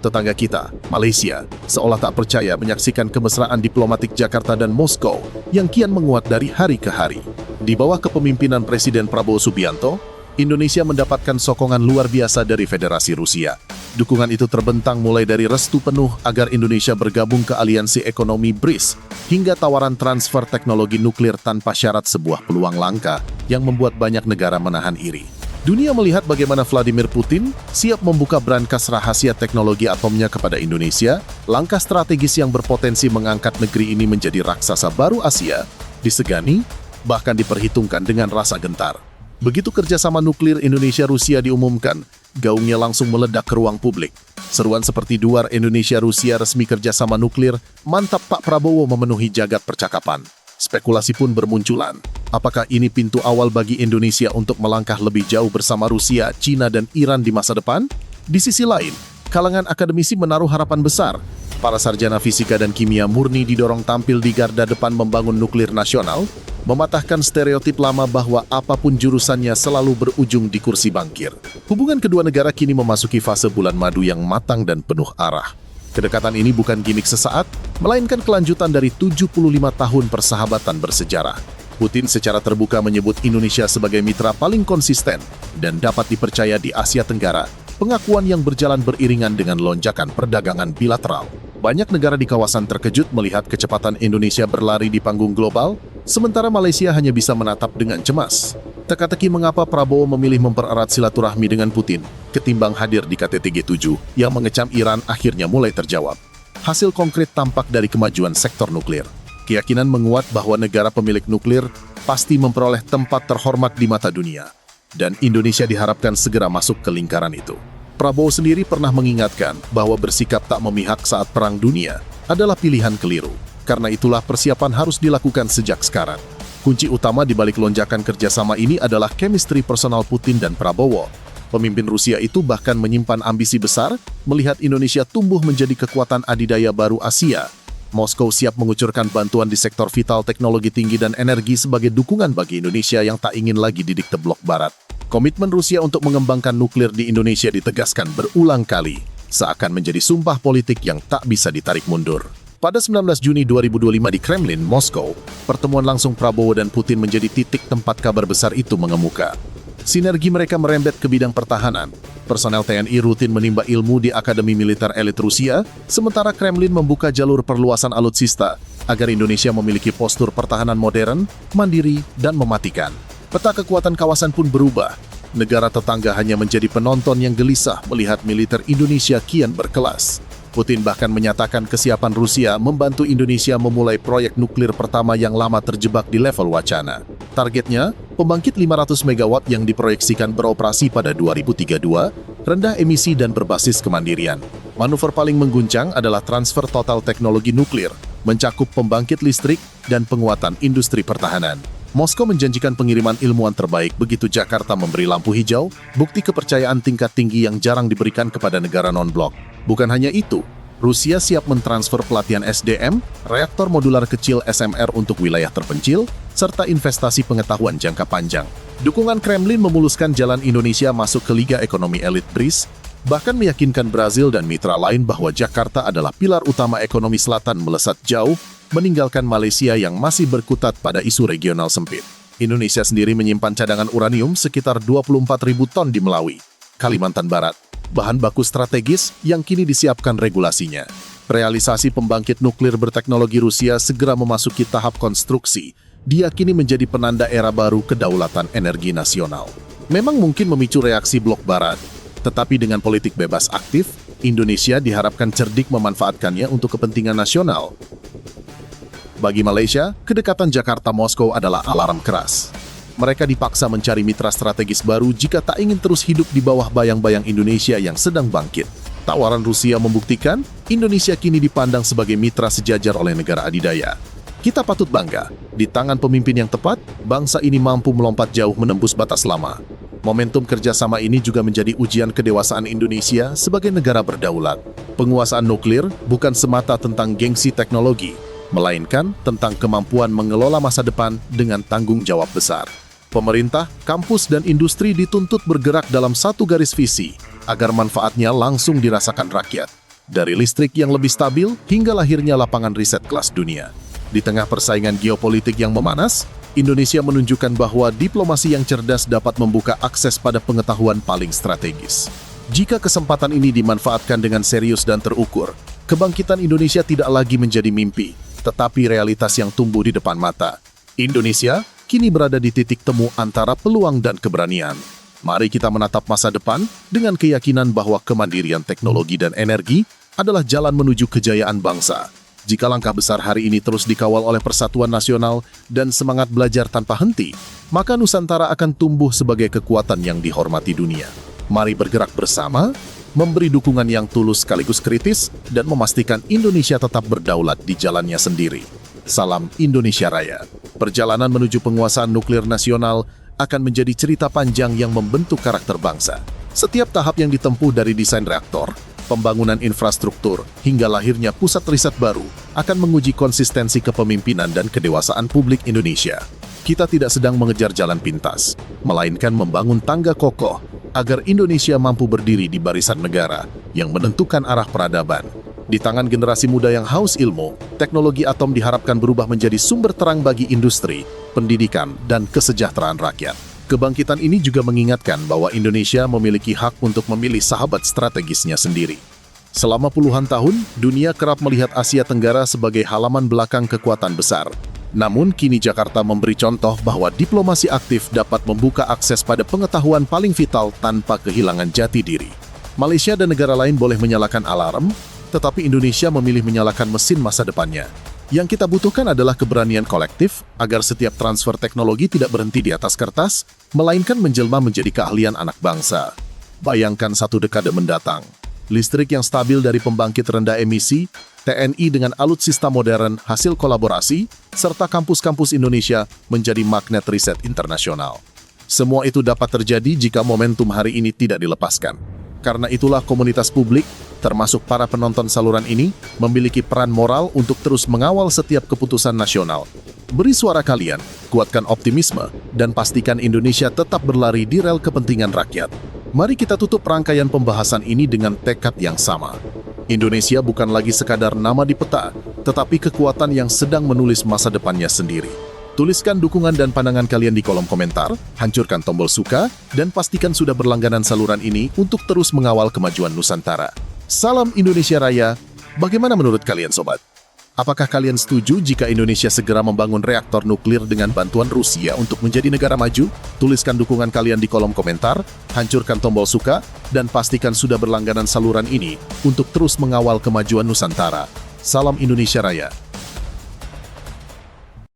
Tetangga kita, Malaysia, seolah tak percaya menyaksikan kemesraan diplomatik Jakarta dan Moskow yang kian menguat dari hari ke hari. Di bawah kepemimpinan Presiden Prabowo Subianto, Indonesia mendapatkan sokongan luar biasa dari Federasi Rusia. Dukungan itu terbentang mulai dari restu penuh agar Indonesia bergabung ke aliansi ekonomi BRICS, hingga tawaran transfer teknologi nuklir tanpa syarat, sebuah peluang langka yang membuat banyak negara menahan iri. Dunia melihat bagaimana Vladimir Putin siap membuka brankas rahasia teknologi atomnya kepada Indonesia, langkah strategis yang berpotensi mengangkat negeri ini menjadi raksasa baru Asia, disegani, bahkan diperhitungkan dengan rasa gentar. Begitu kerjasama nuklir Indonesia-Rusia diumumkan, gaungnya langsung meledak ke ruang publik. Seruan seperti duar Indonesia-Rusia resmi kerjasama nuklir, mantap Pak Prabowo memenuhi jagat percakapan. Spekulasi pun bermunculan. Apakah ini pintu awal bagi Indonesia untuk melangkah lebih jauh bersama Rusia, China, dan Iran di masa depan? Di sisi lain, kalangan akademisi menaruh harapan besar. Para sarjana fisika dan kimia murni didorong tampil di garda depan membangun nuklir nasional, mematahkan stereotip lama bahwa apapun jurusannya selalu berujung di kursi bankir. Hubungan kedua negara kini memasuki fase bulan madu yang matang dan penuh arah. Kedekatan ini bukan gimik sesaat, melainkan kelanjutan dari 75 tahun persahabatan bersejarah. Putin secara terbuka menyebut Indonesia sebagai mitra paling konsisten dan dapat dipercaya di Asia Tenggara, pengakuan yang berjalan beriringan dengan lonjakan perdagangan bilateral. Banyak negara di kawasan terkejut melihat kecepatan Indonesia berlari di panggung global, sementara Malaysia hanya bisa menatap dengan cemas. Teka-teki mengapa Prabowo memilih mempererat silaturahmi dengan Putin ketimbang hadir di KTT G7 yang mengecam Iran akhirnya mulai terjawab. Hasil konkret tampak dari kemajuan sektor nuklir. Keyakinan menguat bahwa negara pemilik nuklir pasti memperoleh tempat terhormat di mata dunia, dan Indonesia diharapkan segera masuk ke lingkaran itu. Prabowo sendiri pernah mengingatkan bahwa bersikap tak memihak saat perang dunia adalah pilihan keliru. Karena itulah persiapan harus dilakukan sejak sekarang. Kunci utama di balik lonjakan kerjasama ini adalah chemistry personal Putin dan Prabowo. Pemimpin Rusia itu bahkan menyimpan ambisi besar melihat Indonesia tumbuh menjadi kekuatan adidaya baru Asia. Moskow siap mengucurkan bantuan di sektor vital, teknologi tinggi, dan energi sebagai dukungan bagi Indonesia yang tak ingin lagi didikte blok barat. Komitmen Rusia untuk mengembangkan nuklir di Indonesia ditegaskan berulang kali, seakan menjadi sumpah politik yang tak bisa ditarik mundur. Pada 19 Juni 2025 di Kremlin, Moskow, pertemuan langsung Prabowo dan Putin menjadi titik tempat kabar besar itu mengemuka. Sinergi mereka merembet ke bidang pertahanan. Personel TNI rutin menimba ilmu di Akademi Militer Elit Rusia, sementara Kremlin membuka jalur perluasan alutsista agar Indonesia memiliki postur pertahanan modern, mandiri, dan mematikan. Peta kekuatan kawasan pun berubah. Negara tetangga hanya menjadi penonton yang gelisah melihat militer Indonesia kian berkelas. Putin bahkan menyatakan kesiapan Rusia membantu Indonesia memulai proyek nuklir pertama yang lama terjebak di level wacana. Targetnya, pembangkit 500 megawatt yang diproyeksikan beroperasi pada 2032, rendah emisi dan berbasis kemandirian. Manuver paling mengguncang adalah transfer total teknologi nuklir, mencakup pembangkit listrik dan penguatan industri pertahanan. Moskow menjanjikan pengiriman ilmuwan terbaik begitu Jakarta memberi lampu hijau, bukti kepercayaan tingkat tinggi yang jarang diberikan kepada negara non-blok. Bukan hanya itu, Rusia siap mentransfer pelatihan SDM, reaktor modular kecil SMR untuk wilayah terpencil, serta investasi pengetahuan jangka panjang. Dukungan Kremlin memuluskan jalan Indonesia masuk ke Liga Ekonomi Elit BRICS, bahkan meyakinkan Brazil dan mitra lain bahwa Jakarta adalah pilar utama ekonomi selatan melesat jauh, meninggalkan Malaysia yang masih berkutat pada isu regional sempit. Indonesia sendiri menyimpan cadangan uranium sekitar 24.000 ton di Melawi, Kalimantan Barat, bahan baku strategis yang kini disiapkan regulasinya. Realisasi pembangkit nuklir berteknologi Rusia segera memasuki tahap konstruksi, diyakini menjadi penanda era baru kedaulatan energi nasional. Memang mungkin memicu reaksi blok barat, tetapi dengan politik bebas aktif, Indonesia diharapkan cerdik memanfaatkannya untuk kepentingan nasional. Bagi Malaysia, kedekatan Jakarta-Moskow adalah alarm keras. Mereka dipaksa mencari mitra strategis baru jika tak ingin terus hidup di bawah bayang-bayang Indonesia yang sedang bangkit. Tawaran Rusia membuktikan, Indonesia kini dipandang sebagai mitra sejajar oleh negara adidaya. Kita patut bangga, di tangan pemimpin yang tepat, bangsa ini mampu melompat jauh menembus batas lama. Momentum kerjasama ini juga menjadi ujian kedewasaan Indonesia sebagai negara berdaulat. Penguasaan nuklir bukan semata tentang gengsi teknologi, melainkan tentang kemampuan mengelola masa depan dengan tanggung jawab besar. Pemerintah, kampus, dan industri dituntut bergerak dalam satu garis visi, agar manfaatnya langsung dirasakan rakyat. dari listrik yang lebih stabil hingga lahirnya lapangan riset kelas dunia. Di tengah persaingan geopolitik yang memanas, Indonesia menunjukkan bahwa diplomasi yang cerdas dapat membuka akses pada pengetahuan paling strategis. Jika kesempatan ini dimanfaatkan dengan serius dan terukur, kebangkitan Indonesia tidak lagi menjadi mimpi, tetapi realitas yang tumbuh di depan mata. Indonesia kini berada di titik temu antara peluang dan keberanian. Mari kita menatap masa depan dengan keyakinan bahwa kemandirian teknologi dan energi adalah jalan menuju kejayaan bangsa. Jika langkah besar hari ini terus dikawal oleh persatuan nasional dan semangat belajar tanpa henti, maka Nusantara akan tumbuh sebagai kekuatan yang dihormati dunia. Mari bergerak bersama, memberi dukungan yang tulus sekaligus kritis, dan memastikan Indonesia tetap berdaulat di jalannya sendiri. Salam Indonesia Raya. Perjalanan menuju penguasaan nuklir nasional akan menjadi cerita panjang yang membentuk karakter bangsa. Setiap tahap yang ditempuh dari desain reaktor, pembangunan infrastruktur, hingga lahirnya pusat riset baru akan menguji konsistensi kepemimpinan dan kedewasaan publik Indonesia. Kita tidak sedang mengejar jalan pintas, melainkan membangun tangga kokoh agar Indonesia mampu berdiri di barisan negara yang menentukan arah peradaban. Di tangan generasi muda yang haus ilmu, teknologi atom diharapkan berubah menjadi sumber terang bagi industri, pendidikan, dan kesejahteraan rakyat. Kebangkitan ini juga mengingatkan bahwa Indonesia memiliki hak untuk memilih sahabat strategisnya sendiri. Selama puluhan tahun, dunia kerap melihat Asia Tenggara sebagai halaman belakang kekuatan besar. Namun, kini Jakarta memberi contoh bahwa diplomasi aktif dapat membuka akses pada pengetahuan paling vital tanpa kehilangan jati diri. Malaysia dan negara lain boleh menyalakan alarm, tetapi Indonesia memilih menyalakan mesin masa depannya. Yang kita butuhkan adalah keberanian kolektif agar setiap transfer teknologi tidak berhenti di atas kertas, melainkan menjelma menjadi keahlian anak bangsa. Bayangkan 1 dekade mendatang, listrik yang stabil dari pembangkit rendah emisi, TNI dengan alutsista modern hasil kolaborasi, serta kampus-kampus Indonesia menjadi magnet riset internasional. Semua itu dapat terjadi jika momentum hari ini tidak dilepaskan. Karena itulah komunitas publik, termasuk para penonton saluran ini, memiliki peran moral untuk terus mengawal setiap keputusan nasional. Beri suara kalian, kuatkan optimisme, dan pastikan Indonesia tetap berlari di rel kepentingan rakyat. Mari kita tutup rangkaian pembahasan ini dengan tekad yang sama. Indonesia bukan lagi sekadar nama di peta, tetapi kekuatan yang sedang menulis masa depannya sendiri. Tuliskan dukungan dan pandangan kalian di kolom komentar, hancurkan tombol suka, dan pastikan sudah berlangganan saluran ini untuk terus mengawal kemajuan Nusantara. Salam Indonesia Raya. Bagaimana menurut kalian sobat? Apakah kalian setuju jika Indonesia segera membangun reaktor nuklir dengan bantuan Rusia untuk menjadi negara maju? Tuliskan dukungan kalian di kolom komentar, hancurkan tombol suka, dan pastikan sudah berlangganan saluran ini untuk terus mengawal kemajuan Nusantara. Salam Indonesia Raya.